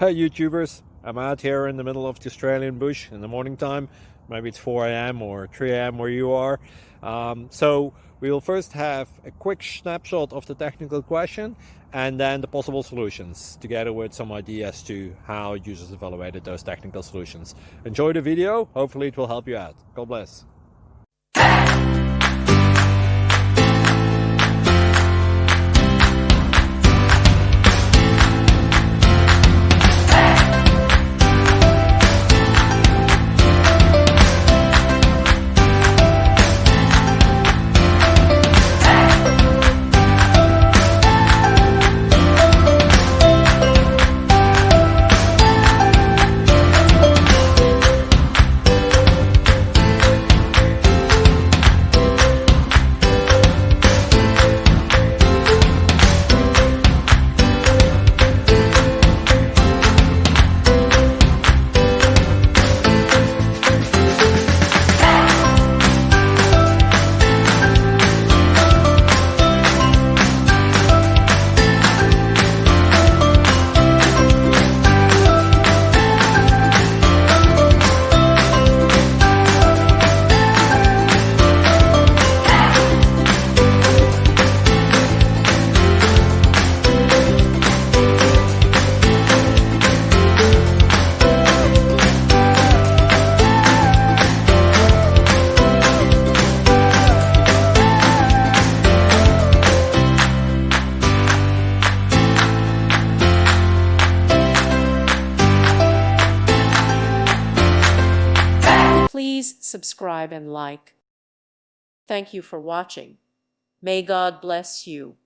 Hey YouTubers, I'm out here in the middle of the Australian bush in the morning time. Maybe it's 4 a.m. or 3 a.m. where you are. So we'll first have a quick snapshot of the technical question and then the possible solutions, together with some ideas to how users evaluated those technical solutions. Enjoy the video, hopefully it will help you out. God bless. Please subscribe and like. Thank you for watching. May God bless you.